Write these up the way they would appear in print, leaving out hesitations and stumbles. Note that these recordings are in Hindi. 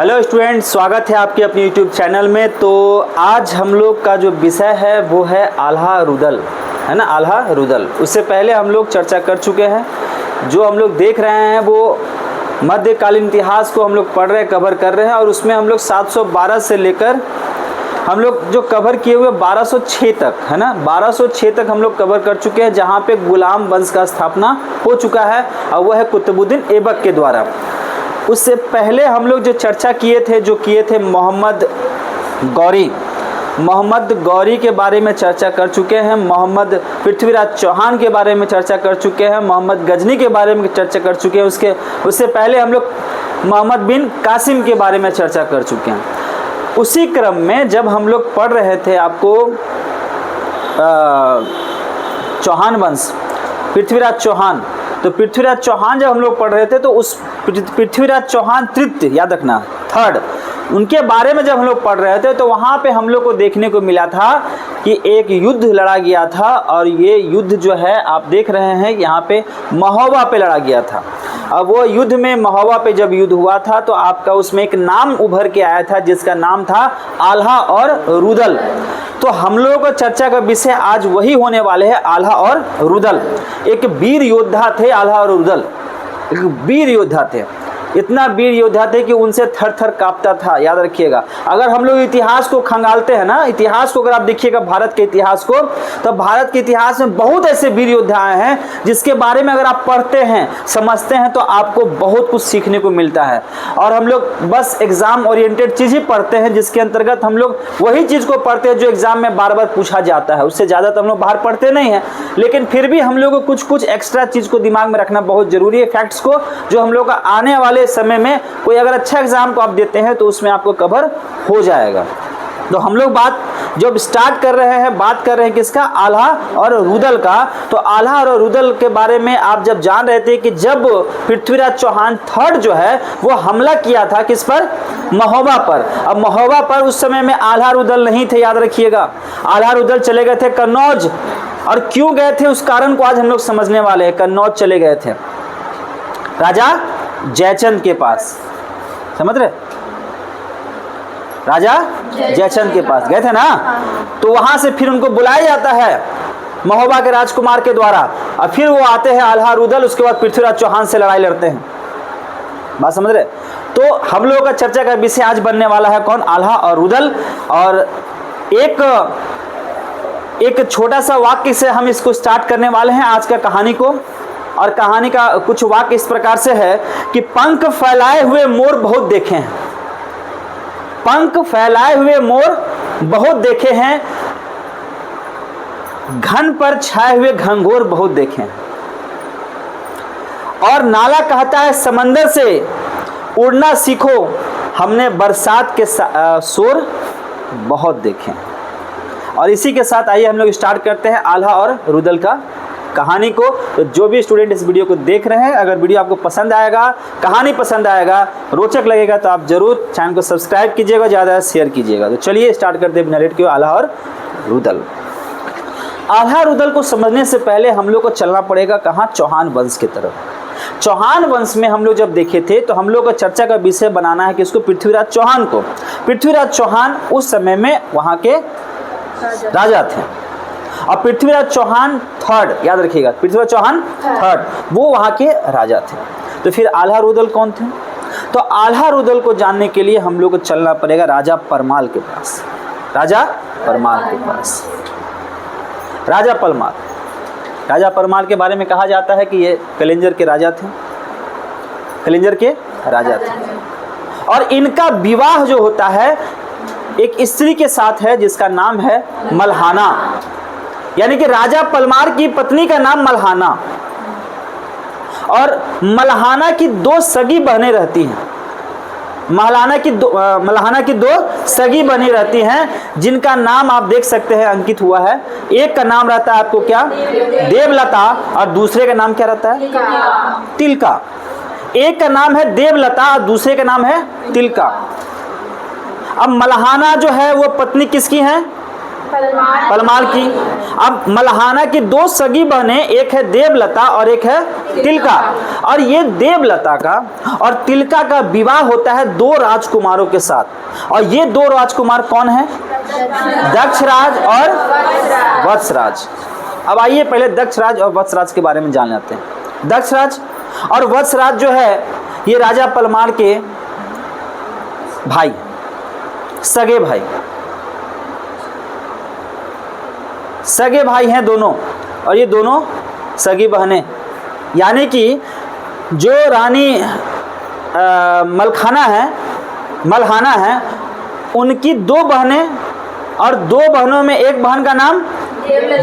हेलो स्टूडेंट, स्वागत है आपके अपने यूट्यूब चैनल में। तो आज हम लोग का जो विषय है वो है आल्हा रुदल, है ना, आल्हा रुदल। उससे पहले हम लोग चर्चा कर चुके हैं। जो हम लोग देख रहे हैं वो मध्यकालीन इतिहास को हम लोग पढ़ रहे हैं, कवर कर रहे हैं। और उसमें हम लोग 712 से लेकर हम लोग जो कवर किए हुए 1206 तक, है ना, 1206 तक हम लोग कवर कर चुके हैं, जहाँ पे गुलाम वंश का स्थापना हो चुका है और वह है कुतुबुद्दीन ऐबक के द्वारा। उससे पहले हम लोग जो चर्चा किए थे मोहम्मद गौरी के बारे में चर्चा कर चुके हैं। मोहम्मद पृथ्वीराज चौहान के बारे में चर्चा कर चुके हैं। मोहम्मद गजनी के बारे में चर्चा कर चुके हैं। उससे पहले हम लोग मोहम्मद बिन कासिम के बारे में चर्चा कर चुके हैं। उसी क्रम में जब हम लोग पढ़ रहे थे आपको चौहान वंश, पृथ्वीराज चौहान, तो पृथ्वीराज चौहान जब हम लोग पढ़ रहे थे तो उस पृथ्वीराज चौहान तृतीय, याद रखना, थर्ड, उनके बारे में जब हम लोग पढ़ रहे थे तो वहाँ पे हम लोग को देखने को मिला था कि एक युद्ध लड़ा गया था। और ये युद्ध जो है आप देख रहे हैं यहाँ पे महोबा पे लड़ा गया था। अब वो युद्ध में महोबा पे जब युद्ध हुआ था तो आपका उसमें एक नाम उभर के आया था जिसका नाम था आल्हा और रुदल। तो हम लोगों को चर्चा का विषय आज वही होने वाले हैं, आल्हा और रुदल। एक वीर योद्धा थे आल्हा और रुदल, एक वीर योद्धा थे। इतना वीर योद्धा थे कि उनसे थर थर कांपता था। याद रखिएगा, अगर हम लोग इतिहास को खंगालते हैं ना, इतिहास को अगर आप देखिएगा भारत के इतिहास को, तो भारत के इतिहास में बहुत ऐसे वीर योद्धा हैं जिसके बारे में अगर आप पढ़ते हैं, समझते हैं, तो आपको बहुत कुछ सीखने को मिलता है। और हम लोग बस एग्जाम ओरिएंटेड चीज़ ही पढ़ते हैं, जिसके अंतर्गत हम लोग वही चीज़ को पढ़ते हैं जो एग्जाम में बार बार पूछा जाता है। उससे ज़्यादा तो हम लोग बाहर पढ़ते नहीं हैं, लेकिन फिर भी हम लोग को कुछ कुछ एक्स्ट्रा चीज़ को दिमाग में रखना बहुत ज़रूरी है, फैक्ट्स को, जो हम लोग का आने वाले समय में कोई अगर अच्छा एग्जाम को आप देते हैं तो उसमें आपको कवर हो जाएगा। तो हम लोग बात जब स्टार्ट कर रहे हैं, बात कर रहे हैं किसका, आल्हा और रुदल का। तो आल्हा और रुदल के बारे में आप जब जान रहे थे कि जब पृथ्वीराज चौहान थर्ड जो है वो हमला किया था किस पर, महोबा पर। अब महोबा पर उस समय में आल्हा रुदल नहीं थे, याद रखिएगा। आल्हा रुदल चले गए थे कन्नौज। और क्यों गए थे उस कारण को आज हम लोग समझने वाले हैं। कन्नौज चले गए थे राजा जयचंद के पास, समझ रहे, राजा जयचंद के पास गए थे ना। तो वहां से फिर उनको बुलाया जाता है महोबा के राजकुमार के द्वारा, और फिर वो आते हैं आल्हा रुदल। उसके बाद पृथ्वीराज चौहान से लड़ाई लड़ते हैं। बात समझ रहे। तो हम लोगों का चर्चा का विषय आज बनने वाला है कौन, आल्हा और रुदल। और एक छोटा सा वाक्य से हम इसको स्टार्ट करने वाले हैं आज का कहानी को। और कहानी का कुछ वाक्य इस प्रकार से है कि पंख फैलाए हुए मोर बहुत देखे हैं, पंख फैलाए हुए मोर बहुत देखे हैं, घन पर छाए हुए घंघोर बहुत देखे हैं। और नाला कहता है समंदर से उड़ना सीखो, हमने बरसात के शोर बहुत देखे हैं। और इसी के साथ आइए हम लोग स्टार्ट करते हैं आल्हा और रुदल का कहानी को। तो जो भी स्टूडेंट इस वीडियो को देख रहे हैं, अगर वीडियो आपको पसंद आएगा, कहानी पसंद आएगा, रोचक लगेगा, तो आप जरूर चैनल को सब्सक्राइब कीजिएगा, ज़्यादा शेयर कीजिएगा। तो चलिए स्टार्ट करते हैं बिना लेट के आल्हा और रुदल। आल्हा रुदल को समझने से पहले हम लोग को चलना पड़ेगा कहाँ, चौहान वंश की तरफ। चौहान वंश में हम लोग जब देखे थे तो हम लोग को चर्चा का विषय बनाना है किसको, पृथ्वीराज चौहान को। पृथ्वीराज चौहान उस समय में वहाँ के राजा थे। और पृथ्वीराज चौहान थर्ड, याद रखिएगा, पृथ्वीराज चौहान थर्ड, वो वहाँ के राजा थे। तो फिर आल्हा रुदल कौन थे? तो आल्हा रुदल को जानने के लिए हम लोग को चलना पड़ेगा राजा परमाल के पास। राजा परमाल के पास, राजा परमाल के बारे में कहा जाता है कि ये कलिंजर के राजा थे, कलिंजर के राजा थे। और इनका विवाह जो होता है एक स्त्री के साथ है जिसका नाम है मल्हाना, यानी कि राजा परमाल की पत्नी का नाम मल्हाना। और मल्हाना की दो सगी बहनें रहती हैं। मल्हाना की दो सगी बहनें रहती हैं जिनका नाम आप देख सकते हैं अंकित हुआ है। एक का नाम रहता है आपको क्या, देवलता, और दूसरे का नाम क्या रहता है, तिलका। एक का नाम है देवलता और दूसरे का नाम है तिलका। अब मल्हाना जो है वो पत्नी किसकी है, पलमाल की। अब मल्हाना की दो सगी बहनें, एक है देवलता और एक है तिलका, और ये देवलता का और तिलका का विवाह होता है दो राजकुमारों के साथ। और ये दो राजकुमार कौन है? दक्षराज और वत्सराज। अब आइए पहले दक्षराज और वत्सराज के बारे में जान लेते हैं। दक्षराज और वत्सराज जो है ये राजा पलमाल के भाई, सगे भाई, सगे भाई हैं दोनों, और ये दोनों सगी बहनें। यानी कि जो रानी मल्हाना है उनकी दो बहनें, और दो बहनों में एक बहन का नाम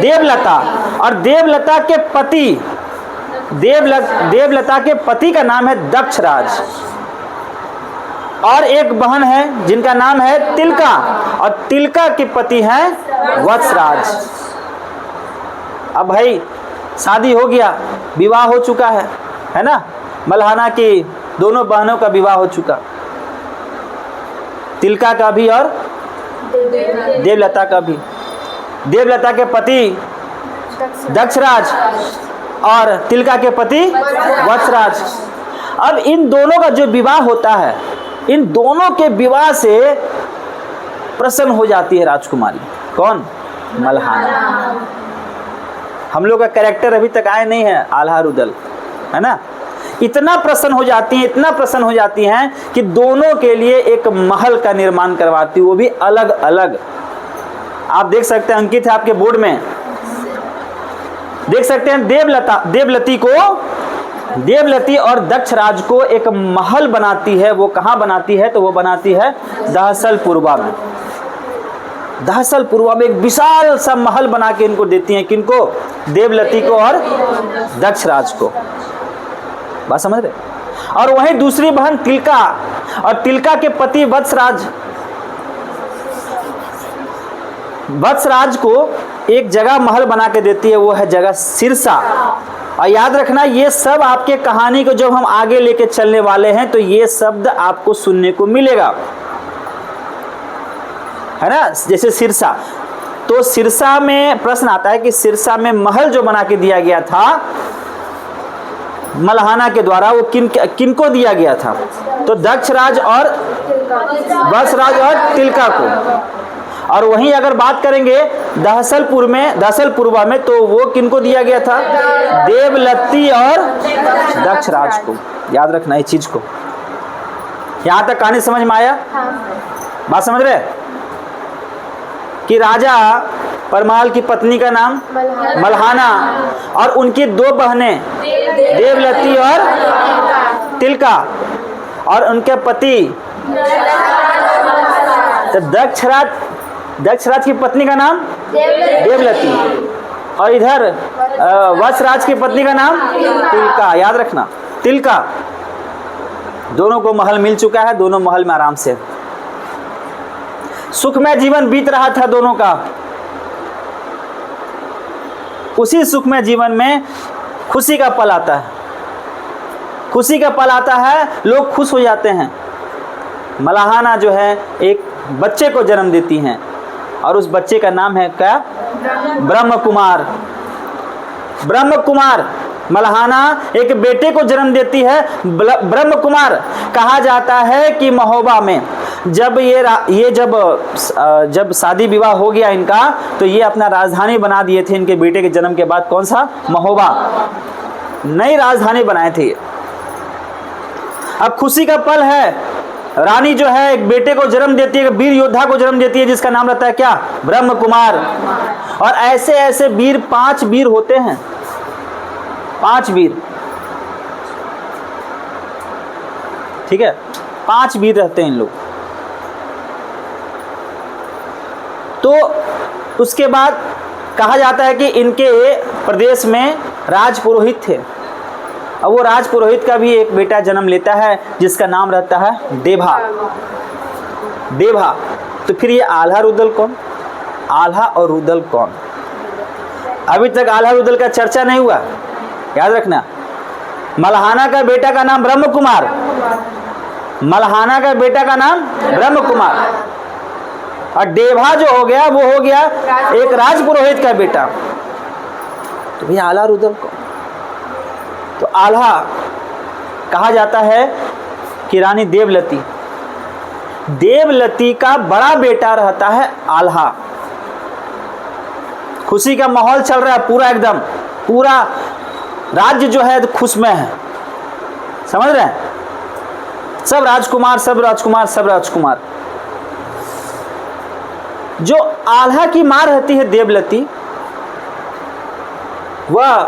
देवलता, और देवलता के पति का नाम है दक्षराज, और एक बहन है जिनका नाम है तिलका, और तिलका के पति हैं वत्सराज। अब भाई शादी हो गया, विवाह हो चुका है ना? मल्हाना की दोनों बहनों का विवाह हो चुका, तिलका का भी और देवलता का भी। देवलता के पति दक्षराज और तिलका के पति वत्सराज। अब इन दोनों का जो विवाह होता है, इन दोनों के विवाह से प्रसन्न हो जाती है राजकुमारी। कौन? मल्हाना। हम लोग का कैरेक्टर अभी तक आए नहीं है, आल्हा रुदल, है ना? इतना प्रसन्न हो जाती हैं, इतना प्रसन्न हो जाती हैं कि दोनों के लिए एक महल का निर्माण करवाती, वो भी अलग अलग। आप देख सकते हैं, अंकित है आपके बोर्ड में, देख सकते हैं देवलती और दक्षराज को एक महल बनाती है। वो कहाँ बनाती है? तो वो बनाती है दहसल पूर्वा में। दहसल पूर्वा में एक विशाल सा महल बना के इनको देती हैं। किनको? देवलती को और दक्षराज को। बात समझ रहे? और वहीं दूसरी बहन तिलका, और तिलका के पति वत्सराज को एक जगह महल बना के देती है, वो है जगह सिरसा। और याद रखना, ये सब आपके कहानी को जब हम आगे लेके चलने वाले हैं तो ये शब्द आपको सुनने को मिलेगा, है ना? जैसे सिरसा, तो सिरसा में प्रश्न आता है कि सिरसा में महल जो बना के दिया गया था मल्हाना के द्वारा, वो किनको दिया गया था? तो दक्षराज और वत्सराज और तिलका को। और वहीं अगर बात करेंगे दहसल पूर्वा में, तो वो किनको दिया गया था? देवलती और दक्षराज को। याद रखना इस चीज को। यहां तक कहानी समझ में आया? बात समझ रहे? कि राजा परमाल की पत्नी का नाम मल्हाना, और उनकी दो बहनें देवलती और तिलका, और उनके पति तो दक्षराज की पत्नी का नाम देवलती, और इधर वत्सराज की पत्नी का नाम तिलका। याद रखना, तिलका। दोनों को महल मिल चुका है, दोनों महल में आराम से सुखमय जीवन बीत रहा था दोनों का। उसी सुखमय जीवन में खुशी का पल आता है, खुशी का पल आता है, लोग खुश हो जाते हैं। मल्हाना जो है एक बच्चे को जन्म देती हैं, और उस बच्चे का नाम है क्या? ब्रह्म कुमार। मल्हाना एक बेटे को जन्म देती है, ब्रह्म कुमार। कहा जाता है कि महोबा में जब शादी विवाह हो गया इनका, तो ये अपना राजधानी बना दिए थे इनके बेटे के जन्म के बाद। कौन सा? महोबा। नई राजधानी बनाए थे। अब खुशी का पल है, रानी जो है एक बेटे को जन्म देती है, वीर योद्धा को जन्म देती है, जिसका नाम रहता है क्या? ब्रह्म कुमार। और ऐसे ऐसे वीर, 5 वीर होते हैं, 5 वीर, ठीक है? 5 वीर रहते हैं इन लोग। तो उसके बाद कहा जाता है कि इनके प्रदेश में राज पुरोहित थे। अब वो राज पुरोहित का भी एक बेटा जन्म लेता है, जिसका नाम रहता है देभा। तो फिर ये आल्हा रुदल कौन? आल्हा और रुदल कौन? अभी तक आल्हा रुदल का चर्चा नहीं हुआ। याद रखना, मल्हाना का बेटा का नाम ब्रह्म कुमार, और डेभा जो हो गया वो हो गया एक राजपुरोहित का बेटा। तो भैया आल्हा रुदल को तो आल्हा कहा जाता है कि रानी देवलती, देवलती का बड़ा बेटा रहता है आल्हा। खुशी का माहौल चल रहा है पूरा, एकदम पूरा राज्य जो है खुश में है, समझ रहे हैं? सब राजकुमार सब राजकुमार सब राजकुमार। जो आल्हा की मां रहती है देवलती, वह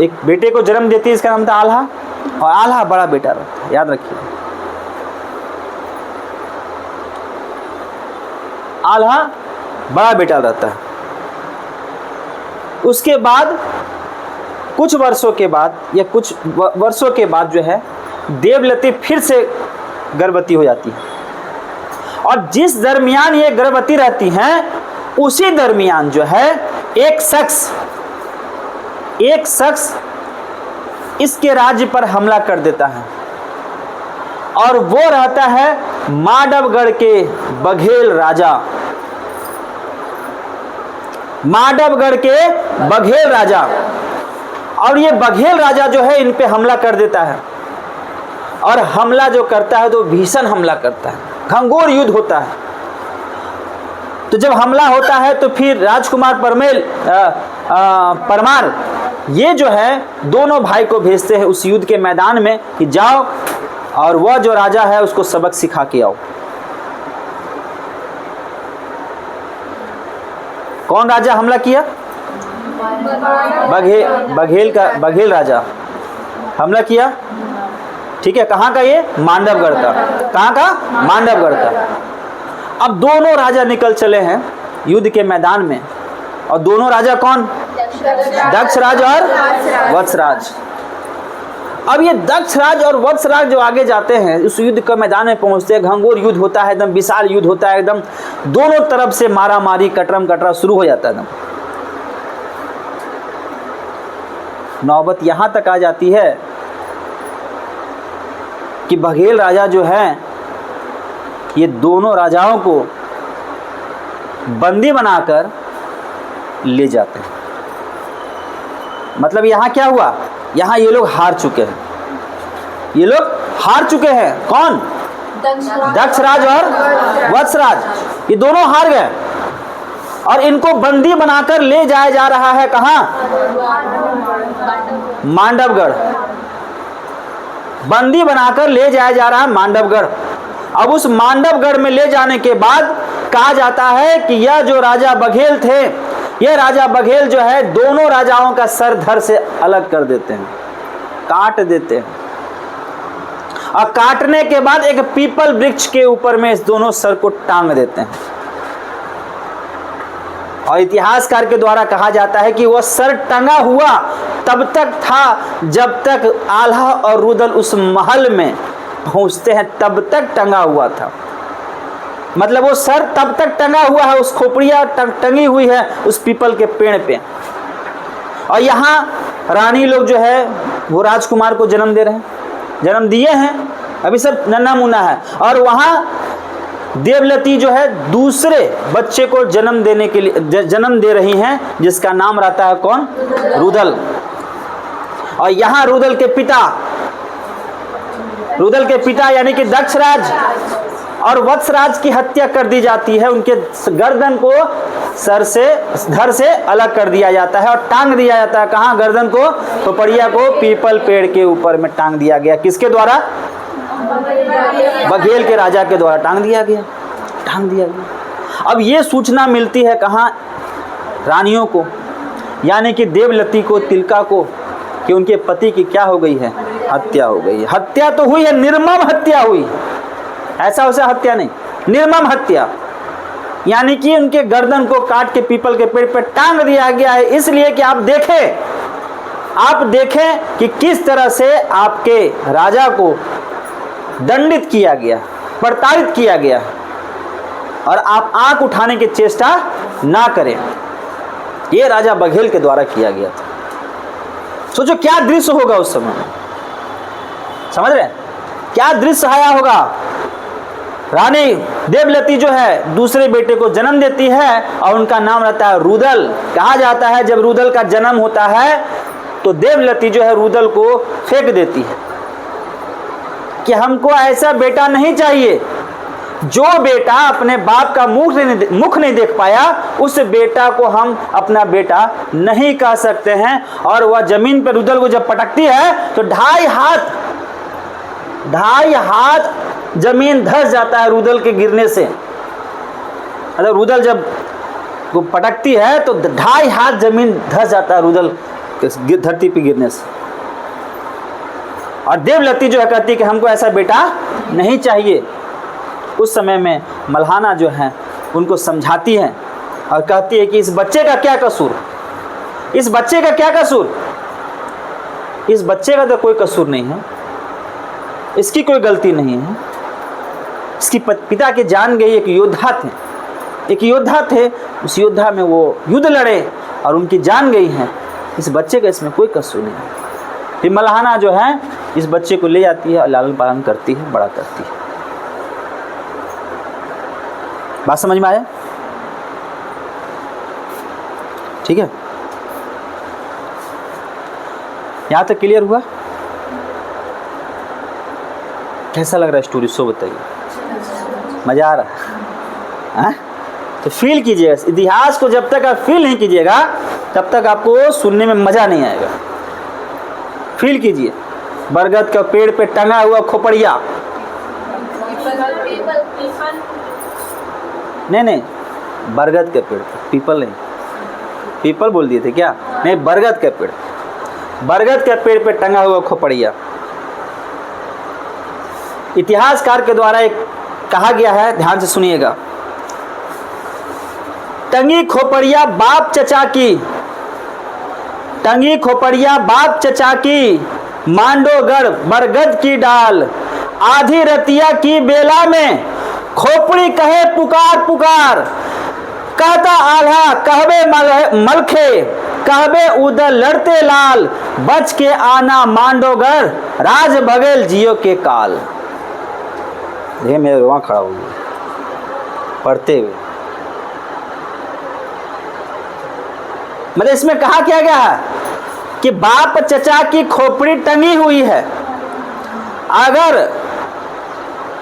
एक बेटे को जन्म देती है, इसका नाम था आल्हा, और आल्हा बड़ा बेटा रहता है, याद रखिए। आल्हा बड़ा बेटा रहता है। उसके बाद कुछ वर्षों के बाद या कुछ वर्षों के बाद जो है देवलती फिर से गर्भवती हो जाती है, और जिस दरमियान ये गर्भवती रहती हैं उसी दरमियान जो है एक शख्स इसके राज्य पर हमला कर देता है, और वो रहता है मांडवगढ़ के बघेल राजा। मांडवगढ़ के बघेल राजा, और ये बघेल राजा जो है इन पे हमला कर देता है, और हमला जो करता है तो भीषण हमला करता है, घंघोर युद्ध होता है। तो जब हमला होता है तो फिर राजकुमार परमार ये जो है दोनों भाई को भेजते हैं उस युद्ध के मैदान में कि जाओ और वह जो राजा है उसको सबक सिखा के आओ। कौन राजा हमला किया? बघेल राजा हमला किया, ठीक है। कहाँ का? ये मांडवगढ़ का। कहाँ का? मांडवगढ़ का। अब दोनों राजा निकल चले हैं युद्ध के मैदान में, और दोनों राजा कौन? दक्षराज और वत्सराज। अब ये दक्षराज और वत्सराज जो आगे जाते हैं उस युद्ध के मैदान में पहुंचते हैं, घंघोर युद्ध होता है, एकदम विशाल युद्ध होता है, एकदम दोनों तरफ से मारा मारी कटरम कटरा शुरू हो जाता है एकदम। नौबत यहां तक आ जाती है कि बघेल राजा जो है ये दोनों राजाओं को बंदी बनाकर ले जाते हैं। मतलब यहां क्या हुआ? यहां ये लोग हार चुके हैं, ये लोग हार चुके हैं। कौन? दक्षराज और वत्सराज, ये दोनों हार गए, और इनको बंदी बनाकर ले जाया जा रहा है कहां? मांडवगढ़। बंदी बनाकर ले जाया जा रहा है मांडवगढ़। अब उस मांडवगढ़ में ले जाने के बाद कहा जाता है कि यह जो राजा बघेल थे, यह राजा बघेल जो है दोनों राजाओं का सर धड़ से अलग कर देते हैं, काट देते हैं, और काटने के बाद एक पीपल वृक्ष के ऊपर में इस दोनों सर को टांग देते हैं। और इतिहासकार के द्वारा कहा जाता है कि वह सर टंगा हुआ तब तक था जब तक आल्हा और रुदल उस महल में पहुंचते हैं, तब तक टंगा हुआ था। मतलब वो सर तब तक टंगा हुआ है, उस खोपड़िया टंगी हुई है उस पीपल के पेड़ पे। और यहाँ रानी लोग जो है वो राजकुमार को जन्म दे रहे हैं, जन्म दिए हैं, अभी सब नन्हा मुन्ना है। और वहाँ देवलती जो है दूसरे बच्चे को जन्म देने के लिए जन्म दे रही हैं, जिसका नाम रहता है कौन? रुदल। और यहाँ रुदल के पिता यानी कि दक्षराज और वत्सराज की हत्या कर दी जाती है। उनके गर्दन को धड़ से अलग कर दिया जाता है और टांग दिया जाता है। कहाँ? गर्दन को, खोपड़िया को पीपल पेड़ के ऊपर में टांग दिया गया। किसके द्वारा? बघेल के राजा के द्वारा टांग दिया गया। अब ये सूचना मिलती है कहाँ? रानियों को, यानी कि देवलती को, तिलका को, कि उनके पति की क्या हो गई है? हत्या हो गई है। हत्या तो हुई है, निर्मम हत्या हुई, ऐसा वैसा हत्या नहीं, निर्मम हत्या। यानी कि उनके गर्दन को काट के पीपल के पेड़ पर टांग दिया गया है, इसलिए कि आप देखें कि किस तरह से आपके राजा को दंडित किया गया, प्रताड़ित किया गया, और आप आंख उठाने की चेष्टा ना करें। यह राजा बघेल के द्वारा किया गया था। सोचो क्या दृश्य होगा उस समय, समझ रहे हैं? क्या दृश्य आया होगा? रानी देवलती जो है दूसरे बेटे को जन्म देती है और उनका नाम रहता है रुदल। कहा जाता है जब रुदल का जन्म होता है तो देवलती जो है रुदल को फेंक देती है कि हमको ऐसा बेटा नहीं चाहिए। जो बेटा अपने बाप का मुख नहीं देख पाया उस बेटा को हम अपना बेटा नहीं कह सकते हैं। और वह जमीन पर रुदल को जब पटकती है तो 2.5 हाथ जमीन धंस जाता है रुदल के गिरने से। मतलब रुदल जब वो पटकती है तो 2.5 हाथ जमीन धंस जाता है रुदल के धरती पे गिरने से। और देवलती जो है कहती है कि हमको ऐसा बेटा नहीं चाहिए। उस समय में मल्हाना जो है उनको समझाती है और कहती है कि इस बच्चे का क्या कसूर, इस बच्चे का क्या कसूर, इस बच्चे का तो कोई कसूर नहीं है, इसकी कोई गलती नहीं है। इसकी पिता की जान गई एक योद्धा थे, एक योद्धा थे, उस योद्धा में वो युद्ध लड़े और उनकी जान गई है। इस बच्चे का इसमें कोई कसूर नहीं है। फिर मल्हाना जो है इस बच्चे को ले जाती है और लालन पालन करती है, बड़ा करती है। बात समझ में आया? ठीक है, यहां तक क्लियर हुआ? कैसा लग रहा है स्टोरी, सो बताइए। मजा आ रहा है? तो फील कीजिएगा इतिहास को। जब तक आप फील नहीं कीजिएगा तब तक आपको सुनने में मजा नहीं आएगा। फील कीजिए। बरगद का पेड़ पे टंगा हुआ खोपड़िया, नहीं बरगद के पेड़ पे, पीपल नहीं, पीपल बोल दिए थे क्या? नहीं, बरगद के पेड़, बरगद के पेड़ पे टंगा हुआ खोपड़िया। इतिहासकार के द्वारा एक कहा गया है, ध्यान से सुनिएगा। टंगी खोपड़िया बाप चचा की, टंगी खोपड़िया बाप चचा की, मांडोगढ़ बरगद की डाल, आधी रतिया की बेला में खोपड़ी कहे पुकार पुकार, कहता आल्हा कहबे मलखे, कहबे उधर लड़ते लाल, बच के आना मांडोगढ़ राज भगेल जियो के काल। ये मेरे वहां खड़ा हो गया पढ़ते हुए। मतलब इसमें कहा क्या गया है कि बाप चचा की खोपड़ी टंगी हुई है। अगर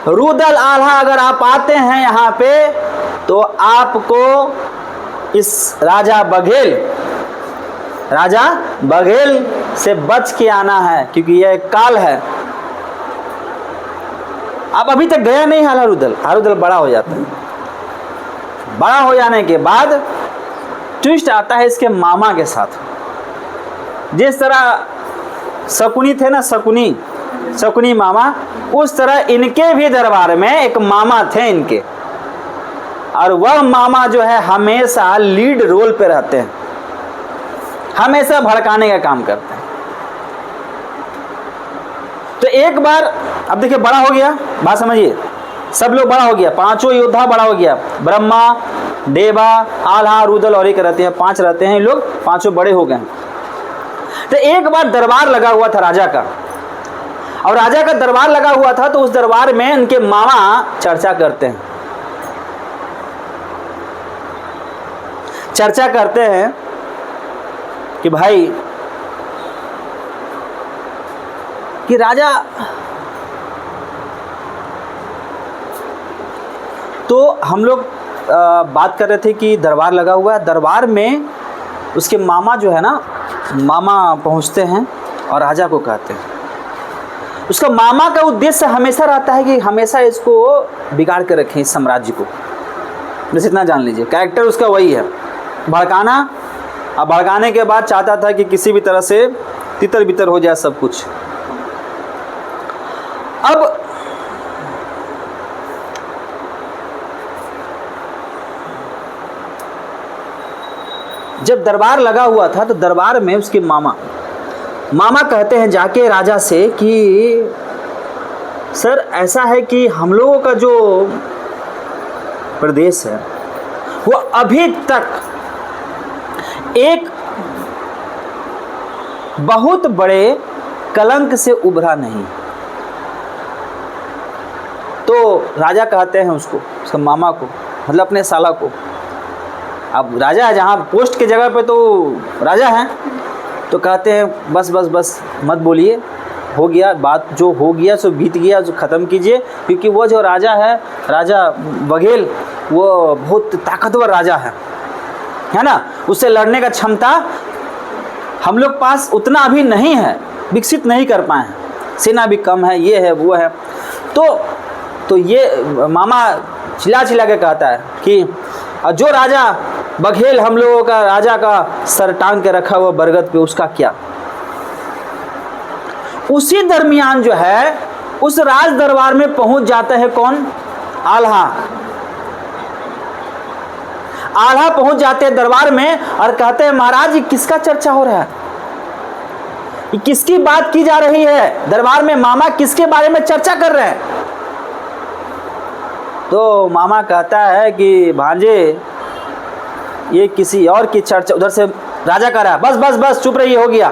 रुदल आल्हा अगर आप आते हैं यहाँ पे तो आपको इस राजा बघेल से बच के आना है, क्योंकि यह एक काल है। अब अभी तक गया नहीं हारुदल बड़ा हो जाता है। बड़ा हो जाने के बाद ट्विस्ट आता है इसके मामा के साथ। जिस तरह शकुनी थे ना, शकुनी मामा, उस तरह इनके भी दरबार में एक मामा थे इनके, और वह मामा जो है हमेशा लीड रोल पे रहते हैं, हमेशा भड़काने का काम करते हैं। तो एक बार, अब देखिए बड़ा हो गया, बात समझिए, सब लोग बड़ा हो गया, पांचों योद्धा बड़ा हो गया, ब्रह्मा, देवा, आल्हा, रुदल और एक रहते हैं, 5 रहते हैं लोग, पांचों बड़े हो गए। तो एक बार दरबार लगा हुआ था राजा का, और राजा का दरबार लगा हुआ था तो उस दरबार में उनके मामा चर्चा करते हैं कि भाई कि राजा तो हम लोग बात कर रहे थे कि दरबार लगा हुआ है, दरबार में उसके मामा जो है ना, मामा पहुंचते हैं और राजा को कहते हैं। उसका मामा का उद्देश्य हमेशा रहता है कि हमेशा इसको बिगाड़ कर रखें, इस साम्राज्य को। बस इतना जान लीजिए, कैरेक्टर उसका वही है, भड़काना। अब भड़काने के बाद चाहता था कि किसी भी तरह से तितर बितर हो जाए सब कुछ। अब जब दरबार लगा हुआ था तो दरबार में उसके मामा कहते हैं जाके राजा से कि सर ऐसा है कि हम लोगों का जो प्रदेश है वो अभी तक एक बहुत बड़े कलंक से उभरा नहीं। तो राजा कहते हैं उसको, उसके मामा को, मतलब अपने साला को। अब राजा है, जहाँ पोस्ट की जगह पे तो राजा हैं, तो कहते हैं बस बस बस मत बोलिए, हो गया बात, जो हो गया सो बीत गया, जो ख़त्म कीजिए। क्योंकि वो जो राजा है, राजा बघेल, वो बहुत ताकतवर राजा है ना, उससे लड़ने का क्षमता हम लोग पास उतना अभी नहीं है, विकसित नहीं कर पाए हैं, सेना भी कम है, ये है वो है। तो ये मामा चिल्ला चिल्ला के कहता है कि जो राजा बघेल हम लोगों का राजा का सर टांग के रखा हुआ बरगद पे, उसका क्या। उसी दरमियान जो है उस राज दरबार में पहुंच जाता है कौन, आल्हा। आल्हा पहुंच जाते हैं दरबार में और कहते हैं महाराज ये किसका चर्चा हो रहा है, ये किसकी बात की जा रही है दरबार में, मामा किसके बारे में चर्चा कर रहे हैं। तो मामा कहता है कि भांजे ये किसी और की चर्चा, उधर से राजा कह रहा है बस बस बस चुप रहिए, हो गया।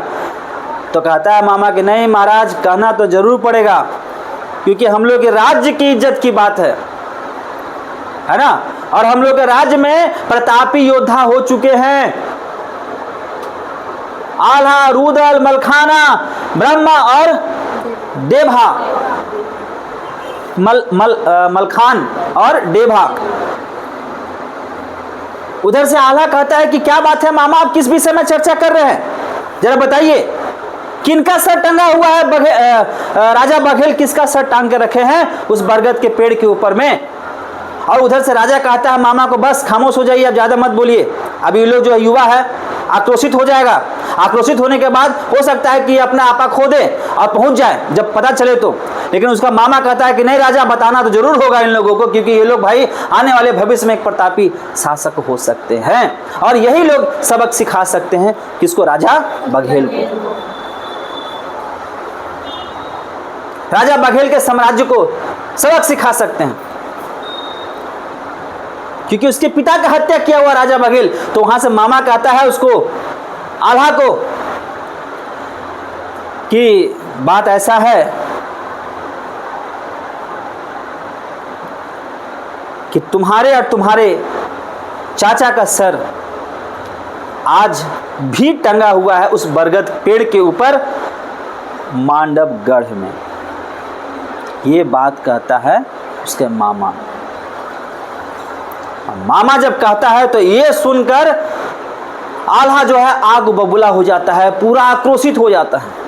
तो कहता है मामा कि नहीं महाराज, कहना तो जरूर पड़ेगा, क्योंकि हम लोग के राज्य की इज्जत की बात है ना, और हम लोग के राज्य में प्रतापी योद्धा हो चुके हैं, आल्हा, रुदल, मलखाना, ब्रह्मा और देभा, मलखान और देभा। उधर से आल्हा कहता है कि क्या बात है मामा, आप किस विषय में चर्चा कर रहे हैं, जरा बताइए, किनका सर टंगा हुआ है, राजा बघेल किसका सर टांग के रखे हैं उस बरगद के पेड़ के ऊपर में। और उधर से राजा कहता है मामा को बस खामोश हो जाइए, अब ज्यादा मत बोलिए, अब ये लोग जो है युवा है आक्रोशित हो जाएगा, आक्रोशित होने के बाद हो सकता है कि अपना आपा खो दे और पहुंच जाए जब पता चले तो। लेकिन उसका मामा कहता है कि नहीं राजा, बताना तो जरूर होगा इन लोगों को, क्योंकि ये लोग भाई आने वाले भविष्य में एक प्रतापी शासक हो सकते हैं, और यही लोग सबक सिखा सकते हैं किसको, राजा बघेल को। राजा बघेल के साम्राज्य को सबक सिखा सकते हैं, क्योंकि उसके पिता का हत्या किया हुआ राजा बघेल। तो वहां से मामा कहता है उसको, आल्हा को, कि बात ऐसा है कि तुम्हारे और तुम्हारे चाचा का सर आज भी टंगा हुआ है उस बरगद पेड़ के ऊपर मांडवगढ़ में। ये बात कहता है उसके मामा। मामा जब कहता है तो ये सुनकर आल्हा जो है आग बबूला हो जाता है, पूरा आक्रोशित हो जाता है,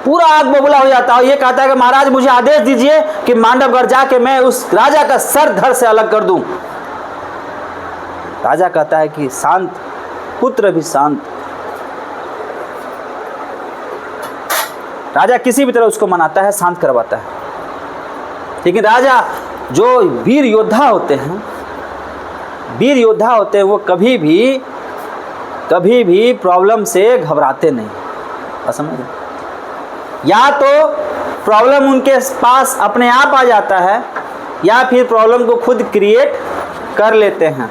पूरा आग बबूला हो जाता है। ये कहता है कि महाराज मुझे आदेश दीजिए कि मांडवगढ़ जाके मैं उस राजा का सर धड़ से अलग कर दूं। राजा कहता है कि शांत पुत्र भी शांत। राजा किसी भी तरह उसको मनाता है, शांत करवाता है। लेकिन राजा जो वीर योद्धा होते हैं, वीर योद्धा होते हैं, वो कभी भी प्रॉब्लम से घबराते नहीं। समझ, या तो प्रॉब्लम उनके पास अपने आप आ जाता है, या फिर प्रॉब्लम को खुद क्रिएट कर लेते हैं,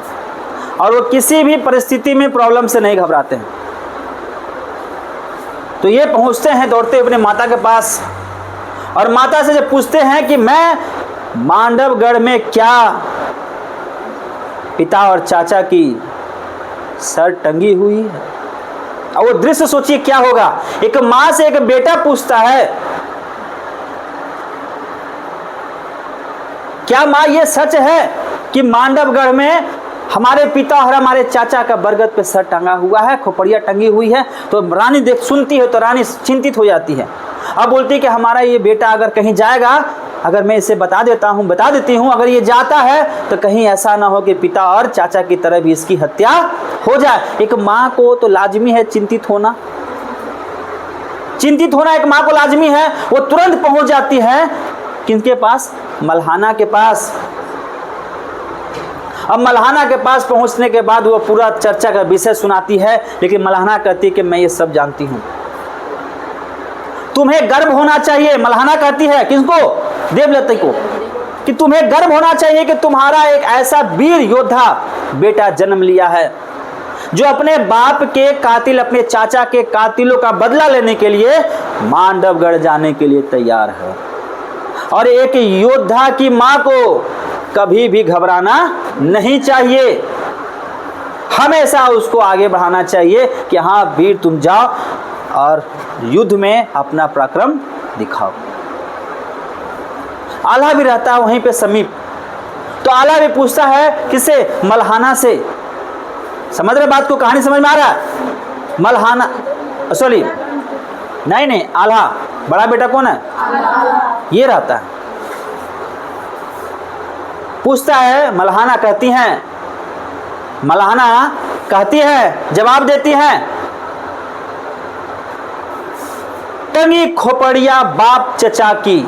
और वो किसी भी परिस्थिति में प्रॉब्लम से नहीं घबराते हैं। तो ये पहुंचते हैं दौड़ते अपने माता के पास, और माता से जब पूछते हैं कि मैं मांडवगढ़ में क्या पिता और चाचा की सर टंगी हुई है। और वो दृश्य सोचिए क्या होगा, एक मां से एक बेटा पूछता है, क्या मां ये सच है कि मांडवगढ़ में हमारे पिता और हमारे चाचा का बरगद पे सर टंगा हुआ है, खोपड़िया टंगी हुई है। तो रानी देख सुनती है तो रानी चिंतित हो जाती है। अब बोलती है कि हमारा ये बेटा अगर कहीं जाएगा, अगर मैं इसे बता देती हूँ, अगर ये जाता है तो कहीं ऐसा ना हो कि पिता और चाचा की तरह भी इसकी हत्या हो जाए। एक माँ को तो लाजमी है चिंतित होना, एक माँ को लाजमी है। वो तुरंत पहुंच जाती है किनके पास, मल्हाना के पास। अब मल्हाना के पास पहुंचने के बाद वो पूरा चर्चा का विषय सुनाती है, लेकिन मल्हाना कहती है कि मैं ये सब जानती हूं, तुम्हें गर्व होना चाहिए। मल्हाना कहती है किसको, देवलती को, कि तुम्हें गर्व होना चाहिए कि तुम्हारा एक ऐसा वीर योद्धा बेटा जन्म लिया है, जो अपने बाप के कातिल, अपने चाचा के कातिलों का बदला लेने के लिए मांडवगढ़ जाने के लिए तैयार है। और एक योद्धा की मां को कभी भी घबराना नहीं चाहिए, हमेशा उसको आगे बढ़ाना चाहिए कि हाँ वीर तुम जाओ और युद्ध में अपना पराक्रम दिखाओ। आल्हा भी रहता है वहीं पे समीप, तो आल्हा भी पूछता है किससे? मल्हाना से। समझ रहे बात को? कहानी समझ में आ रहा है? मल्हाना, सॉरी नहीं आल्हा, बड़ा बेटा कौन है? ये रहता है। पूछता है, मल्हाना कहती है, जवाब देती है, टंगी खोपड़िया बाप चचा की,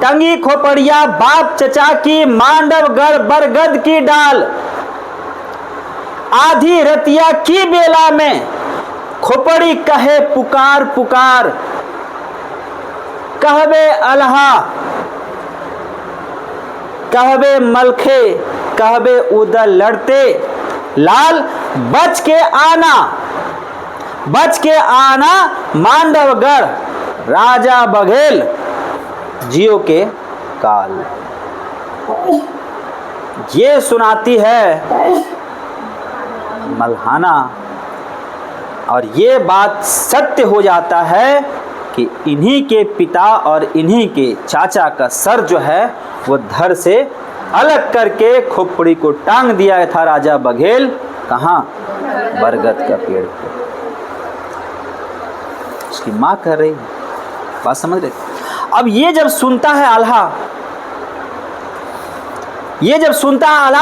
टंगी खोपड़िया बाप चचा की, मांडवगढ़ बरगद की डाल, आधी रतिया की बेला में खोपड़ी कहे पुकार पुकार, कहवे अल्हा कहवे मलखे, कहवे उदर लड़ते लाल, बच के आना मांडवगढ़, राजा बघेल जियो के काल। ये सुनाती है मल्हाना, और ये बात सत्य हो जाता है कि इन्हीं के पिता और इन्हीं के चाचा का सर जो है वो धड़ से अलग करके खोपड़ी को टांग दिया था राजा बघेल। कहाँ? बरगद का पेड़ पे। उसकी माँ कह रही, बात समझ रहे? अब ये जब सुनता है आल्हा,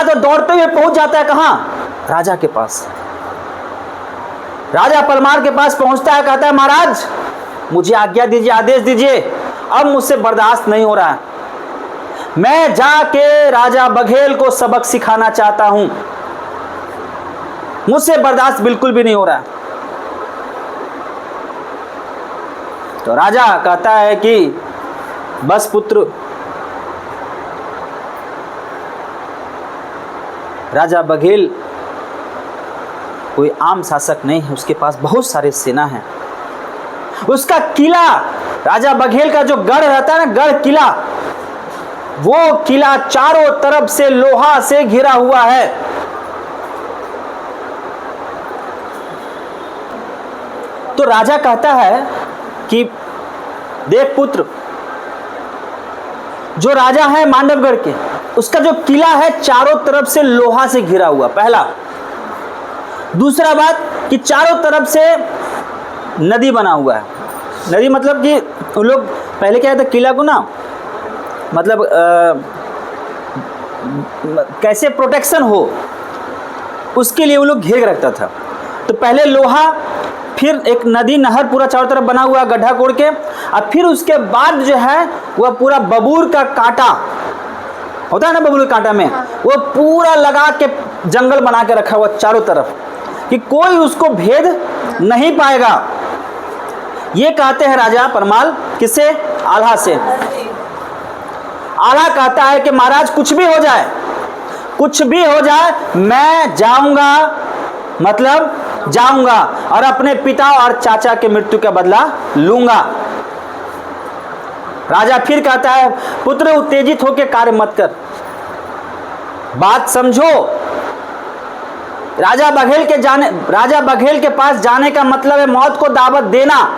तो दौड़ते हुए पहुंच जाता है कहाँ? राजा के पास। राजा परमार के पास पहुंचता है, कहता है महाराज मुझे आज्ञा दीजिए, आदेश दीजिए, अब मुझसे बर्दाश्त नहीं हो रहा है, मैं जाके राजा बघेल को सबक सिखाना चाहता हूं, मुझसे बर्दाश्त बिल्कुल भी नहीं हो रहा। तो राजा कहता है कि बस पुत्र, राजा बघेल कोई आम शासक नहीं है, उसके पास बहुत सारे सेना है, उसका किला, राजा बघेल का जो गढ़ रहता है ना, गढ़ किला, वो किला चारों तरफ से लोहा से घिरा हुआ है। तो राजा कहता है कि देख पुत्र, जो राजा है मांडवगढ़ के, उसका जो किला है चारों तरफ से लोहा से घिरा हुआ, पहला। दूसरा बात कि चारों तरफ से नदी बना हुआ है। नदी मतलब कि उन लोग पहले क्या था, किला को ना मतलब कैसे प्रोटेक्शन हो उसके लिए वो लोग घेर रखता था। तो पहले लोहा, फिर एक नदी नहर पूरा चारों तरफ बना हुआ गड्ढा कोड़ के, और फिर उसके बाद जो है वह पूरा बबूर का कांटा होता है ना, बबूर के कांटा में वो पूरा लगा के जंगल बना के रखा हुआ चारों तरफ कि कोई उसको भेद नहीं पाएगा। ये कहते हैं राजा परमाल, किससे? आल्हा से। आल्हा कहता है कि महाराज कुछ भी हो जाए, मैं जाऊंगा, मतलब जाऊंगा और अपने पिता और चाचा के मृत्यु का बदला लूंगा। राजा फिर कहता है, पुत्र उत्तेजित होकर कार्य मत कर, बात समझो। राजा बघेल के पास जाने का मतलब है मौत को दावत देना।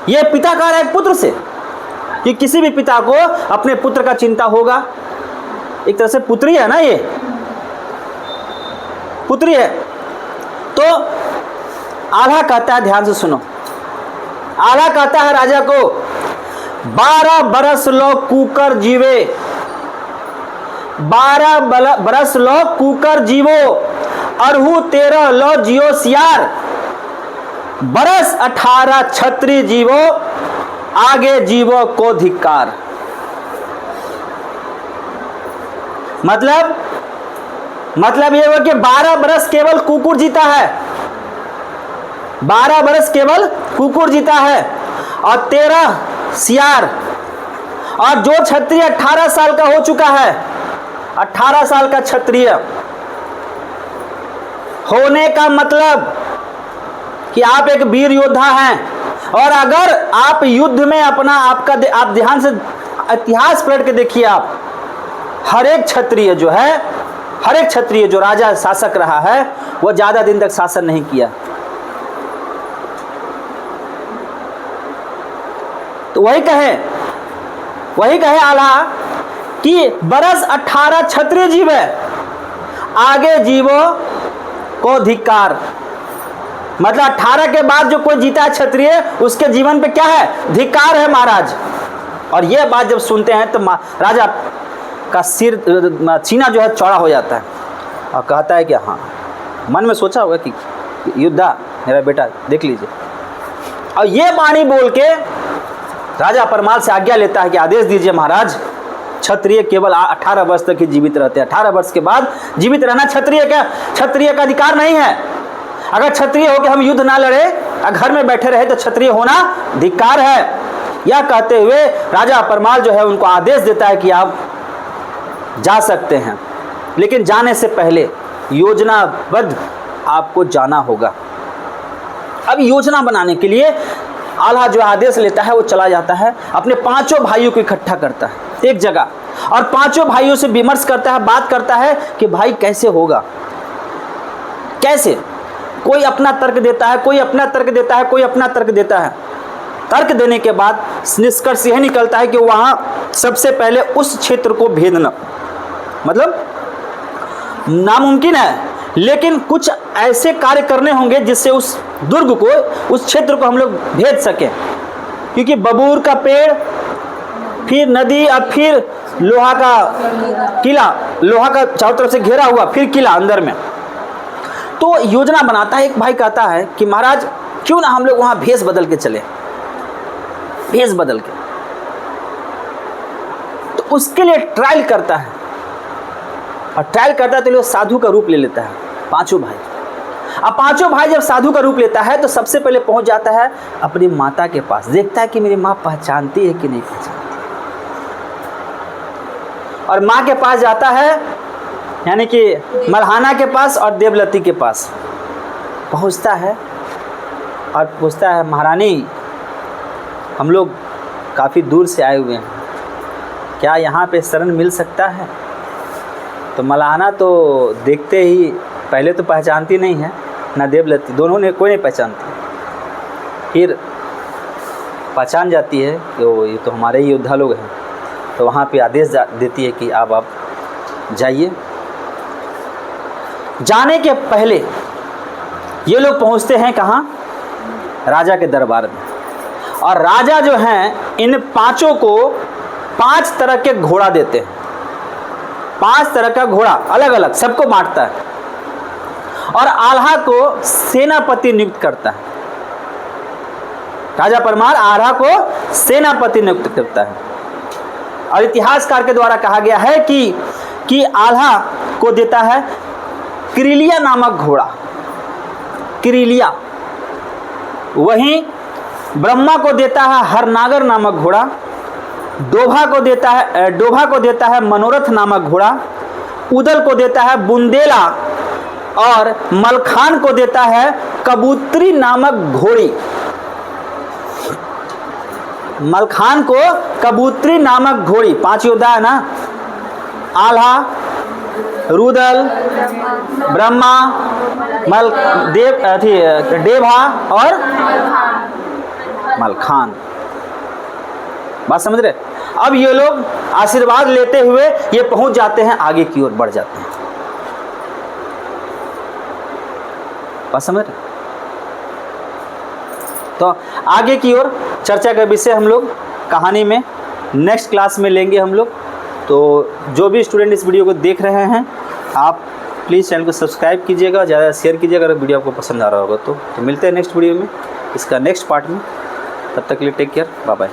यह पिता कह रहा है पुत्र से कि किसी भी पिता को अपने पुत्र का चिंता होगा। एक तरह से पुत्री है ना, ये पुत्री है। तो आल्हा कहता है, ध्यान से सुनो, आल्हा कहता है राजा को, 12 बरस लो कूकर जीवे, 12 बरस लो कूकर जीवो, अरहू 13 लो जियो सियार, बरस 18 छत्री जीवो, आगे जीवो को धिक्कार। मतलब ये हुआ कि 12 बरस केवल कुकुर जीता है, 12 बरस केवल कुकुर जीता है, और 13 सियार, और जो क्षत्रिय 18 साल का हो चुका है, 18 साल का क्षत्रिय होने का मतलब कि आप एक वीर योद्धा हैं और अगर आप युद्ध में अपना आप ध्यान से इतिहास पलट के देखिए, आप हर एक क्षत्रिय जो राजा शासक रहा है वो ज्यादा दिन तक शासन नहीं किया। तो वही कहे आल्हा कि बरस 18 क्षत्रिय जीव है, आगे जीवों को धिक्कार। मतलब 18 के बाद जो कोई जीता है क्षत्रिय, उसके जीवन पे क्या है? धिक्कार है महाराज। और यह बात जब सुनते हैं तो राजा का सिर सीना जो है चौड़ा हो जाता है और कहता है कि हाँ, मन में सोचा होगा कि युद्धा मेरा बेटा देख लीजिए। और ये वाणी बोल के राजा परमाल से आज्ञा लेता है कि आदेश दीजिए महाराज, क्षत्रिय केवल 18 वर्ष तक ही जीवित रहते हैं। 18 वर्ष के बाद जीवित रहना क्षत्रिय का अधिकार नहीं है। अगर क्षत्रिय होकर हम युद्ध ना लड़े, घर में बैठे रहे, तो क्षत्रिय होना धिक्कार है। यह कहते हुए राजा परमाल जो है उनको आदेश देता है कि आप जा सकते हैं, लेकिन जाने से पहले योजनाबद्ध आपको जाना होगा। अब योजना बनाने के लिए आल्हा जो आदेश लेता है वो चला जाता है, अपने 5 भाइयों को इकट्ठा करता है एक जगह, और 5 भाइयों से विमर्श करता है, बात करता है कि भाई कैसे होगा, कैसे। कोई अपना तर्क देता है, कोई अपना तर्क देता है, कोई अपना तर्क देता है। तर्क देने के बाद निष्कर्ष यह निकलता है कि वहां सबसे पहले उस क्षेत्र को भेदना मतलब नामुमकिन है, लेकिन कुछ ऐसे कार्य करने होंगे जिससे उस दुर्ग को, उस क्षेत्र को हम लोग भेद सकें। क्योंकि बबूर का पेड़, फिर नदी, अब फिर लोहा का किला, लोहा का चारों तरफ से घेरा हुआ, फिर किला अंदर में। तो योजना बनाता है। एक भाई कहता है कि महाराज क्यों ना हम लोग वहां भेष बदल के चले, भेष बदल के। तो उसके लिए ट्रायल करता है, और ट्रायल करता है तो साधु का रूप ले लेता है 5 भाई। अब 5 भाई जब साधु का रूप लेता है तो सबसे पहले पहुंच जाता है अपनी माता के पास, देखता है कि मेरी माँ पहचानती है कि नहीं पहचानती। और माँ के पास जाता है, यानी कि मल्हाना के पास और देवलती के पास पहुंचता है और पूछता है, महारानी हम लोग काफ़ी दूर से आए हुए हैं, क्या यहाँ पे शरण मिल सकता है? तो मल्हाना तो देखते ही पहले तो पहचानती नहीं है, ना देवलती, दोनों ने कोई नहीं पहचानती। फिर पहचान जाती है कि ये तो हमारे ही योद्धा लोग हैं। तो वहाँ पे आदेश देती है कि आप जाइए। जाने के पहले ये लोग पहुँचते हैं कहाँ? राजा के दरबार में। और राजा जो हैं इन 5 को 5 तरह के घोड़ा देते हैं। 5 तरह का घोड़ा अलग अलग सबको बांटता है, और आल्हा को सेनापति नियुक्त करता है। राजा परमार आल्हा को सेनापति नियुक्त करता है। और इतिहासकार के द्वारा कहा गया है कि आल्हा को देता है किरिलिया नामक घोड़ा, किरिलिया। वहीं ब्रह्मा को देता है हरनागर नामक घोड़ा, डोभा को देता है मनोरथ नामक घोड़ा, उदल को देता है बुंदेला, और मलखान को देता है कबूतरी नामक घोड़ी। मलखान को कबूतरी नामक घोड़ी। 5 योद्धा है ना, आल्हा, रुदल, ब्रह्मा, देभा और मलखान। बात समझ रहे? अब ये लोग आशीर्वाद लेते हुए ये पहुंच जाते हैं, आगे की ओर बढ़ जाते हैं। बात समझ रहे? तो आगे की ओर चर्चा का विषय हम लोग कहानी में नेक्स्ट क्लास में लेंगे हम लोग। तो जो भी स्टूडेंट इस वीडियो को देख रहे हैं, आप प्लीज़ चैनल को सब्सक्राइब कीजिएगा, ज़्यादा शेयर कीजिएगा अगर वीडियो आपको पसंद आ रहा होगा तो मिलते हैं नेक्स्ट वीडियो में, इसका नेक्स्ट पार्ट में। तब तक के लिए टेक केयर, बाय बाय।